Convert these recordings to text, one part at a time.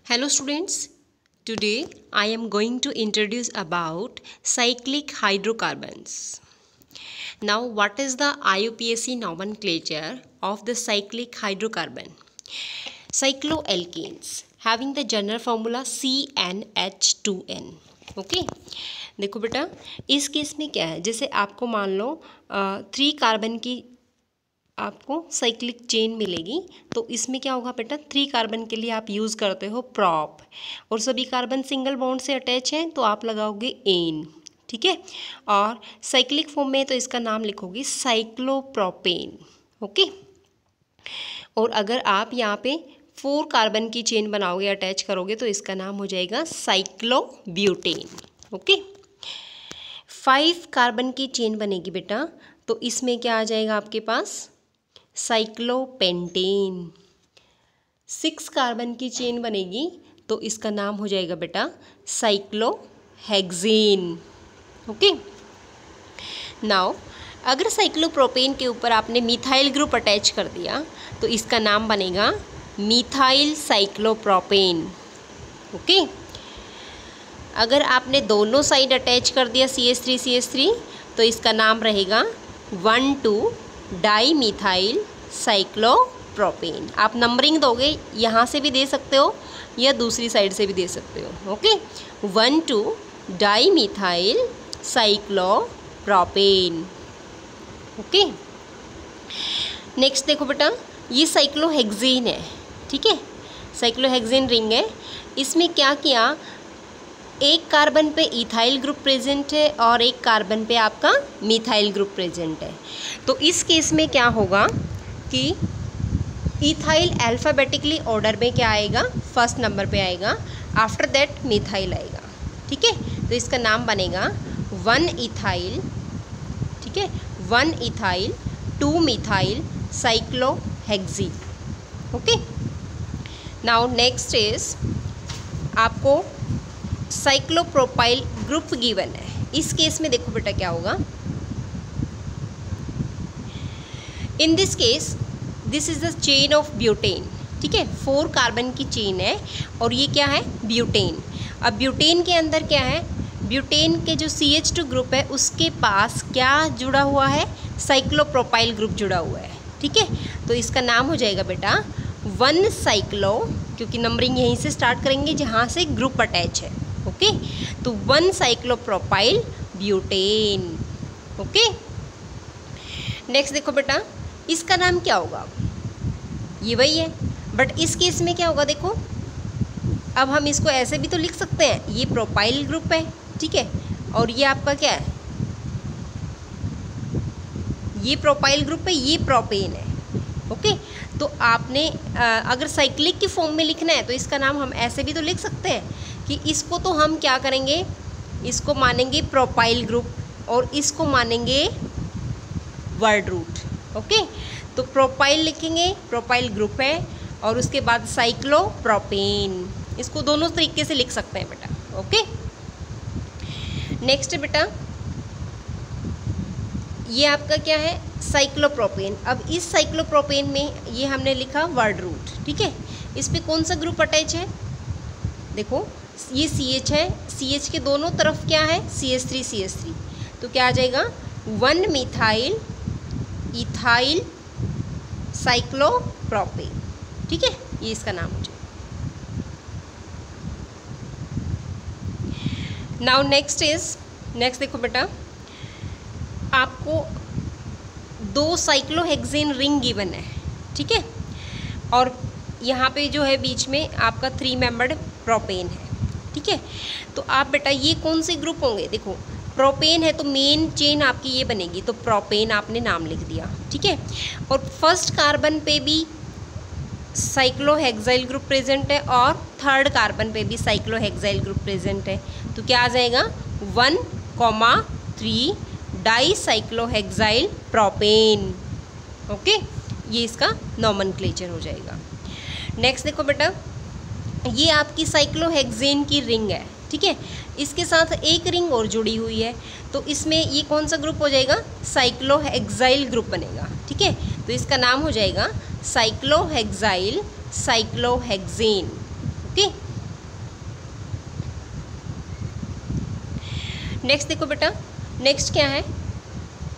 Hello students, today I am going to introduce about cyclic hydrocarbons. Now what is the IUPAC nomenclature of the cyclic hydrocarbon? Cycloalkanes having the general formula CnH2n. Okay देखो बेटा इस case में क्या है, जैसे आपको मान लो 3 carbon की आपको साइक्लिक चेन मिलेगी, तो इसमें क्या होगा बेटा 3 कार्बन के लिए आप यूज़ करते हो प्रॉप और सभी कार्बन सिंगल बॉन्ड से अटैच हैं तो आप लगाओगे एन, ठीक है। और साइक्लिक फॉर्म में तो इसका नाम लिखोगे साइक्लोप्रोपेन, ओके। और अगर आप यहाँ पे 4 कार्बन की चेन बनाओगे अटैच करोगे तो इसका नाम हो जाएगा साइक्लोब्यूटेन, ओके। 5 कार्बन की चेन बनेगी बेटा तो इसमें क्या आ जाएगा आपके पास साइक्लोपेंटेन। 6 कार्बन की चेन बनेगी तो इसका नाम हो जाएगा बेटा साइक्लोहेक्सेन, ओके। नाउ अगर साइक्लोप्रोपेन के ऊपर आपने मिथाइल ग्रुप अटैच कर दिया तो इसका नाम बनेगा मिथाइल साइक्लोप्रोपेन, ओके। अगर आपने दोनों साइड अटैच कर दिया CH3 तो इसका नाम रहेगा 1,2-डाई मिथाइल साइक्लोप्रोपेन। आप नंबरिंग दोगे यहाँ से भी दे सकते हो या दूसरी साइड से भी दे सकते हो, ओके। 1,2-डाई मिथाइल साइक्लोप्रोपेन, ओके। नेक्स्ट देखो बेटा ये साइक्लोहेक्सेन है, ठीक है। साइक्लोहेक्सेन रिंग है, इसमें क्या किया, एक कार्बन पे इथाइल ग्रुप प्रेजेंट है और एक कार्बन पे आपका मिथाइल ग्रुप प्रेजेंट है। तो इस केस में क्या होगा कि इथाइल अल्फ़ाबेटिकली ऑर्डर में क्या आएगा, फर्स्ट नंबर पे आएगा, आफ्टर दैट मिथाइल आएगा, ठीक है। तो इसका नाम बनेगा 1 इथाइल, ठीक है, 1 ethyl 2 methyl cyclohexane, okay. Now next is आपको साइक्लोप्रोपाइल ग्रुप गिवन है। इस केस में देखो बेटा क्या होगा, in this case this is the chain of butane, ठीक है। 4 कार्बन की चेन है और ये क्या है ब्यूटेन। अब ब्यूटेन के अंदर क्या है, ब्यूटेन के जो CH2 ग्रुप है उसके पास क्या जुड़ा हुआ है, साइक्लोप्रोपाइल ग्रुप जुड़ा हुआ है, ठीक है। तो इसका नाम हो जाएगा बेटा 1 साइक्लो, क्योंकि नंबरिंग यहीं से स्टार्ट करेंगे जहाँ से ग्रुप अटैच है, ओके। तो 1 साइक्लोप्रोपाइल ब्यूटेन, ओके। नेक्स्ट देखो बेटा इसका नाम क्या होगा, ये वही है, बट इस केस में क्या होगा देखो, अब हम इसको ऐसे भी तो लिख सकते हैं, ये प्रोपाइल ग्रुप है, ठीक है, और ये आपका क्या है, ये प्रोपाइल ग्रुप है, ये प्रोपेन है, ओके। तो आपने अगर साइक्लिक की फॉर्म में लिखना है तो इसका नाम हम ऐसे भी तो लिख सकते हैं कि इसको तो हम क्या करेंगे, इसको मानेंगे प्रोपाइल ग्रुप और इसको मानेंगे वर्ड रूट, ओके। तो प्रोपाइल लिखेंगे, प्रोपाइल ग्रुप है, और उसके बाद साइक्लोप्रोपेन, इसको दोनों तरीके से लिख सकते हैं बेटा, ओके। नेक्स्ट बेटा ये आपका क्या है साइक्लोप्रोपेन। अब इस साइक्लोप्रोपेन में ये हमने लिखा वर्ड रूट, ठीक है। इस पे कौन सा ग्रुप अटैच है, देखो ये CH है, CH के दोनों तरफ क्या है CH3, तो क्या आ जाएगा 1 मिथाइल इथाइल साइक्लोप्रोपेन, ठीक है, ये इसका नाम हो जाएगा। नाउ नेक्स्ट देखो बेटा आपको 2 साइक्लोहेक्सेन रिंग गिवन है, ठीक है, और यहाँ पे जो है बीच में आपका 3 मेंबर्ड प्रोपेन है, ठीक है। तो आप बेटा ये कौन से ग्रुप होंगे, देखो प्रोपेन है तो मेन चेन आपकी ये बनेगी, तो प्रोपेन आपने नाम लिख दिया, ठीक है। और फर्स्ट कार्बन पे भी साइक्लोहेक्साइल ग्रुप प्रेजेंट है और थर्ड कार्बन पे भी साइक्लोहेक्साइल ग्रुप प्रेजेंट है, तो क्या आ जाएगा 1,3 डाई साइक्लोहेक्साइल प्रोपेन, ओके। ये इसका नॉमेनक्लेचर हो जाएगा। नेक्स्ट देखो बेटा ये आपकी साइक्लोहेक्सेन की रिंग है, ठीक है, इसके साथ एक रिंग और जुड़ी हुई है, तो इसमें ये कौन सा ग्रुप हो जाएगा, साइक्लोहेक्साइल ग्रुप बनेगा, ठीक है। तो इसका नाम हो जाएगा साइक्लोहेक्साइल साइक्लोहेक्सेन, ओके। नेक्स्ट देखो बेटा, नेक्स्ट क्या है,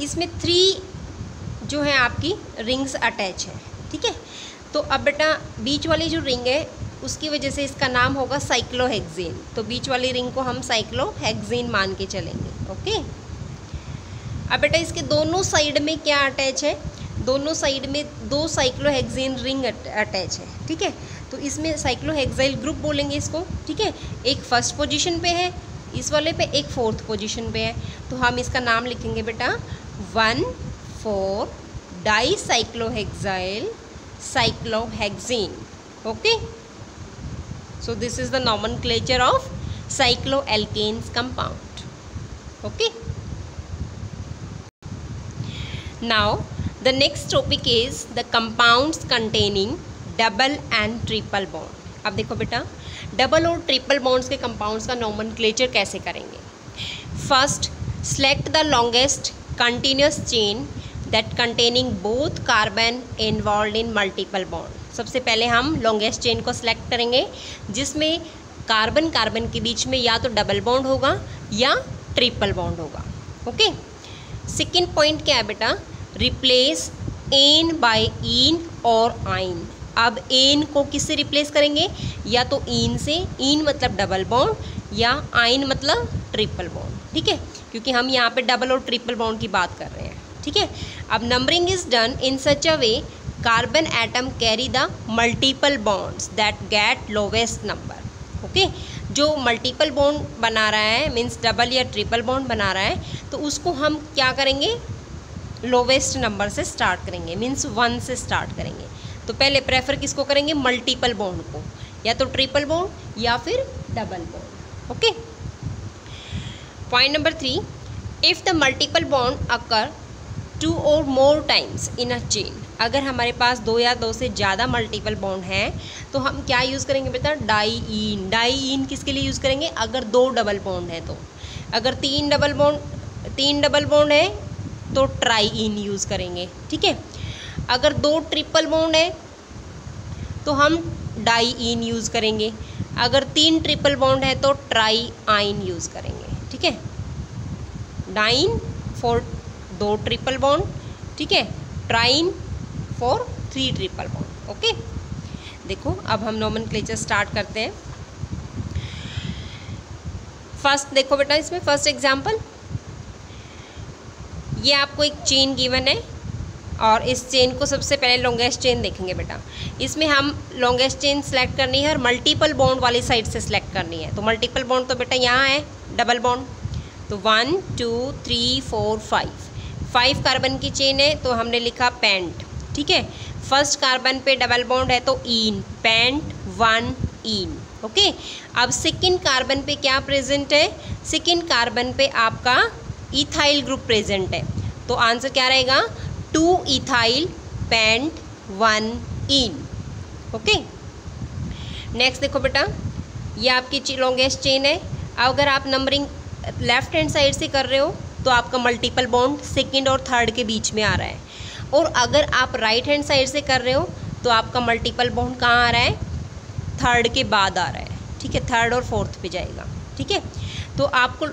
इसमें 3 जो है आपकी रिंग्स अटैच है, ठीक है। तो अब बेटा बीच वाली जो रिंग है उसकी वजह से इसका नाम होगा साइक्लोहेक्सेन, तो बीच वाली रिंग को हम साइक्लोहेक्सेन मान के चलेंगे, ओके। अब बेटा इसके दोनों साइड में क्या अटैच है, दोनों साइड में 2 साइक्लोहेक्सेन रिंग अटैच है, ठीक है। तो इसमें साइक्लोहेक्साइल ग्रुप बोलेंगे इसको, ठीक है। एक फर्स्ट पोजीशन पे है इस वाले पे, एक 4th पोजीशन पे है, तो हम इसका नाम लिखेंगे बेटा 1,4 dicyclohexyl cyclohexane, okay. So this is the nomenclature of cycloalkanes compound, okay. Now the next topic is the compounds containing double and triple bond. अब देखो बेटा डबल और ट्रिपल बॉन्ड्स के कंपाउंड्स का नोमेनक्लेचर कैसे करेंगे। First, select the longest continuous chain that containing both carbon involved in multiple bond. सबसे पहले हम लॉन्गेस्ट चेन को सिलेक्ट करेंगे जिसमें कार्बन कार्बन के बीच में या तो डबल बॉन्ड होगा या ट्रिपल बॉन्ड होगा, ओके। सेकेंड पॉइंट क्या है बेटा, रिप्लेस एन बाय इन और आइन। अब एन को किससे रिप्लेस करेंगे, या तो इन से, इन मतलब डबल बॉन्ड या आइन मतलब ट्रिपल बॉन्ड, ठीक है, क्योंकि हम यहाँ पे डबल और ट्रिपल बॉन्ड की बात कर रहे हैं, ठीक है। अब numbering is done in such a way carbon atom carry the multiple bonds that get lowest number, okay. जो मल्टीपल बॉन्ड बना रहा है मीन्स डबल या ट्रिपल बॉन्ड बना रहा है, तो उसको हम क्या करेंगे, लोवेस्ट नंबर से स्टार्ट करेंगे, मीन्स 1 से स्टार्ट करेंगे। तो पहले प्रेफर किसको करेंगे, मल्टीपल बॉन्ड को, या तो ट्रिपल बॉन्ड या फिर double bond, okay. Point number 3, if the multiple bond occur 2 or more times in a chain, अगर हमारे पास 2 या 2 से ज़्यादा मल्टीपल बॉन्ड हैं तो हम क्या यूज़ करेंगे बेटा, डाई इन किसके लिए यूज़ करेंगे, अगर 2 डबल बॉन्ड है तो। अगर 3 डबल बॉन्ड है तो ट्राई इन यूज़ करेंगे, ठीक है। अगर 2 ट्रिपल बॉन्ड है तो हम डाई इन यूज़ करेंगे, अगर 3 ट्रिपल बॉन्ड है तो ट्राई आइन यूज़ करेंगे, ठीक है। डाइन फॉर 2 ट्रिपल बॉन्ड, ठीक है, ट्राइन फॉर 3 ट्रिपल बॉन्ड, ओके। देखो अब हम नोमेनक्लेचर स्टार्ट करते हैं। फर्स्ट देखो बेटा, इसमें फर्स्ट एग्जांपल, ये आपको एक चेन गिवन है और इस चेन को सबसे पहले लॉन्गेस्ट चेन देखेंगे बेटा। इसमें हम लॉन्गेस्ट चेन सेलेक्ट करनी है और मल्टीपल बॉन्ड वाली साइड से सिलेक्ट करनी है। तो मल्टीपल बॉन्ड तो बेटा यहाँ है, डबल बॉन्ड, तो 1 2 3 4 5 कार्बन की चेन है तो हमने लिखा पेंट, ठीक है। फर्स्ट कार्बन पे डबल बॉन्ड है तो इन, पेंट 1 इन, ओके। अब सेकंड कार्बन पे क्या प्रेजेंट है, सेकंड कार्बन पे आपका इथाइल ग्रुप प्रेजेंट है, तो आंसर क्या रहेगा, 2 ethyl paint 1 ene, okay. Next देखो बेटा, ये आपकी लॉन्गेस्ट चेन है। अगर आप नंबरिंग लेफ्ट हैंड साइड से कर रहे हो तो आपका मल्टीपल बॉन्ड सेकंड और थर्ड के बीच में आ रहा है, और अगर आप राइट हैंड साइड से कर रहे हो तो आपका मल्टीपल बॉन्ड कहाँ आ रहा है, थर्ड के बाद आ रहा है, ठीक है, थर्ड और फोर्थ पे जाएगा, ठीक है। तो आपको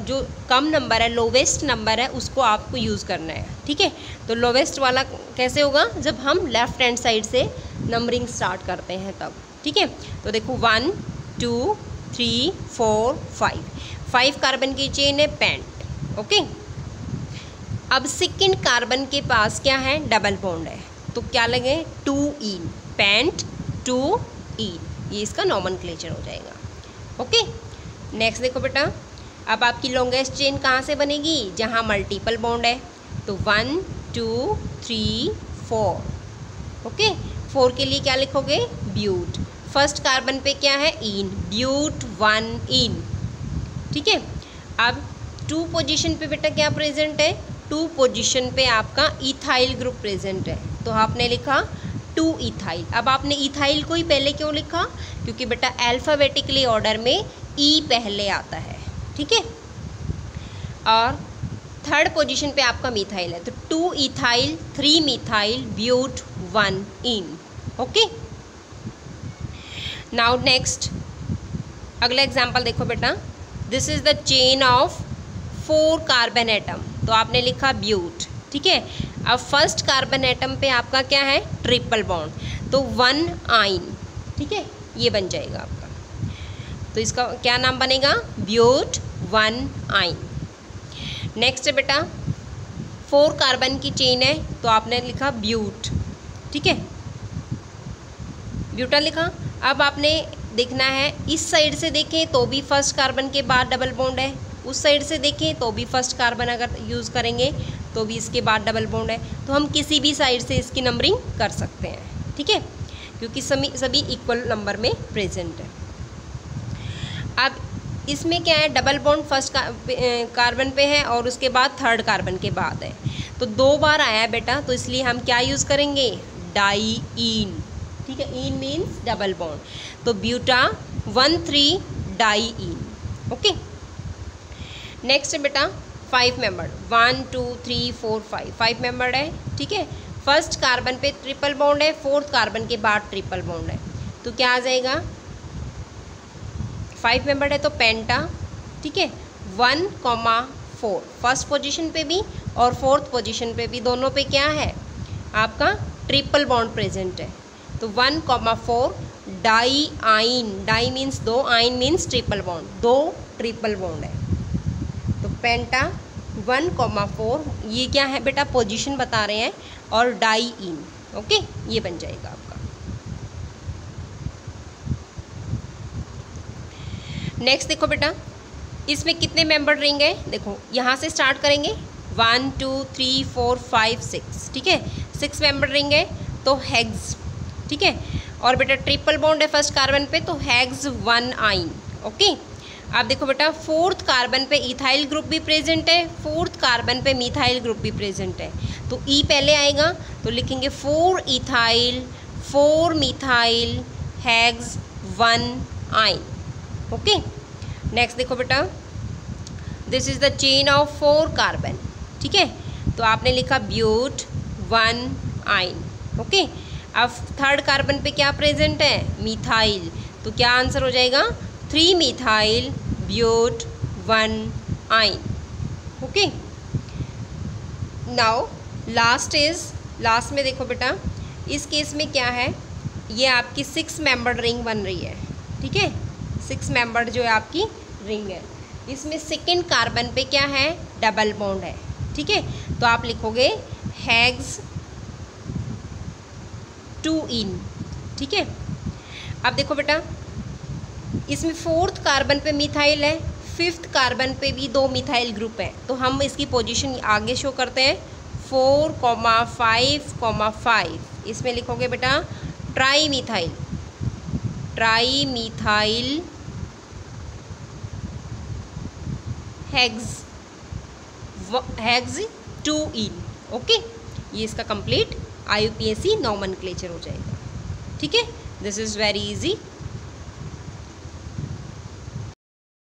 जो कम नंबर है, लोवेस्ट नंबर है, उसको आपको यूज़ करना है, ठीक है। तो लोवेस्ट वाला कैसे होगा, जब हम लेफ्ट हैंड साइड से नंबरिंग स्टार्ट करते हैं तब, ठीक है। तो देखो 1 2 3 4 5 कार्बन की चेन है, पेंट, ओके। अब सेकंड कार्बन के पास क्या है, डबल बॉन्ड है, तो क्या लगे, 2 इन, पेंट 2 इन, ये इसका नोमेनक्लेचर हो जाएगा, ओके। नेक्स्ट देखो बेटा, अब आपकी लॉन्गेस्ट चेन कहाँ से बनेगी, जहाँ मल्टीपल बॉन्ड है, तो 1 2 3 4, ओके। 4 के लिए क्या लिखोगे, ब्यूट, फर्स्ट कार्बन पे क्या है, इन, ब्यूट 1 इन, ठीक है। अब 2 पोजीशन पे बेटा क्या प्रेजेंट है, 2 पोजीशन पे आपका इथाइल ग्रुप प्रेजेंट है, तो आपने लिखा 2 इथाइल। अब आपने इथाइल को ही पहले क्यों लिखा, क्योंकि बेटा अल्फ़ाबेटिकली ऑर्डर में ई पहले आता है, ठीक है। और थर्ड पोजीशन पे आपका मिथाइल है, तो 2 ethyl 3 methyl but 1 ene, okay. Now next अगला एग्जाम्पल देखो बेटा, this is the chain of 4 carbon atom, तो आपने लिखा ब्यूट, ठीक है। अब फर्स्ट कार्बन एटम पे आपका क्या है, ट्रिपल बॉन्ड, तो 1 आइन, ठीक है, ये बन जाएगा आपका। तो इसका क्या नाम बनेगा, ब्यूट 1 आइन। नेक्स्ट है बेटा 4 कार्बन की चेन है, तो आपने लिखा ब्यूट, ठीक है, ब्यूटा लिखा। अब आपने देखना है इस साइड से देखें तो भी फर्स्ट कार्बन के बाद डबल बॉन्ड है, उस साइड से देखें तो भी फर्स्ट कार्बन अगर यूज़ करेंगे तो भी इसके बाद डबल बॉन्ड है, तो हम किसी भी साइड से इसकी नंबरिंग कर सकते हैं, ठीक है, क्योंकि सभी इक्वल नंबर में प्रेजेंट है। अब इसमें क्या है, डबल बॉन्ड फर्स्ट कार्बन पे है और उसके बाद थर्ड कार्बन के बाद है, तो 2 बार आया है बेटा, तो इसलिए हम क्या यूज़ करेंगे, डाईईन, ठीक है, इन मीन्स डबल बॉन्ड, तो ब्यूटा 1,3 डाईईन, ओके। नेक्स्ट बेटा 5 मेंबर, 1 2 3 4 5 मेंबर है, ठीक है। फर्स्ट कार्बन पे ट्रिपल बॉन्ड है, फोर्थ कार्बन के बाद ट्रिपल बॉन्ड है, तो क्या आ जाएगा, 5 मेंबर है तो पेंटा, ठीक है, 1,4 फर्स्ट पोजीशन पे भी और फोर्थ पोजीशन पे भी, दोनों पे क्या है आपका ट्रिपल बॉन्ड प्रेजेंट है, तो 1,4 डाई आइन, डाई मीन्स 2, आइन means triple bond, 2 triple bond है, तो पेंटा 1,4, ये क्या है बेटा, पोजीशन बता रहे हैं, और डाई इन, ओके, ये बन जाएगा आपका। नेक्स्ट देखो बेटा इसमें कितने मेंबर रिंग है, देखो यहाँ से स्टार्ट करेंगे, 1 2 3 4 5 6, ठीक है, 6 मेंबर रिंग है, तो हेक्स, ठीक है, और बेटा ट्रिपल बॉन्ड है फर्स्ट कार्बन पे, तो हेक्स 1 आइन, ओके। अब देखो बेटा फोर्थ कार्बन पे इथाइल ग्रुप भी प्रेजेंट है, फोर्थ कार्बन पे मिथाइल ग्रुप भी प्रेजेंट है, तो ई पहले आएगा, तो लिखेंगे 4 इथाइल 4 मिथाइल हेक्स 1 आइन, ओके। नेक्स्ट देखो बेटा this is the chain of 4 carbon, ठीक है, तो आपने लिखा ब्यूट 1 आइन, ओके। अब थर्ड कार्बन पे क्या प्रेजेंट है, मिथाइल, तो क्या आंसर हो जाएगा, 3 मिथाइल ब्यूट 1 आइन, ओके। नाउ लास्ट में देखो बेटा इस केस में क्या है, ये आपकी 6 मेंबर्ड रिंग बन रही है, ठीक है, 6 मेंबर्ड जो है आपकी रिंग है, इसमें सेकेंड कार्बन पे क्या है, डबल बॉन्ड है, ठीक है, तो आप लिखोगे हेक्स 2 इन, ठीक है। अब देखो बेटा इसमें फोर्थ कार्बन पे मिथाइल है, फिफ्थ कार्बन पे भी 2 मिथाइल ग्रुप है, तो हम इसकी पोजीशन आगे शो करते हैं, 4,5,5, इसमें लिखोगे बेटा ट्राई मिथाइल हेक्स 2 इन, ओके, ये इसका कंप्लीट IUPAC नॉमेनक्लेचर हो जाएगा, ठीक है। This is very easy.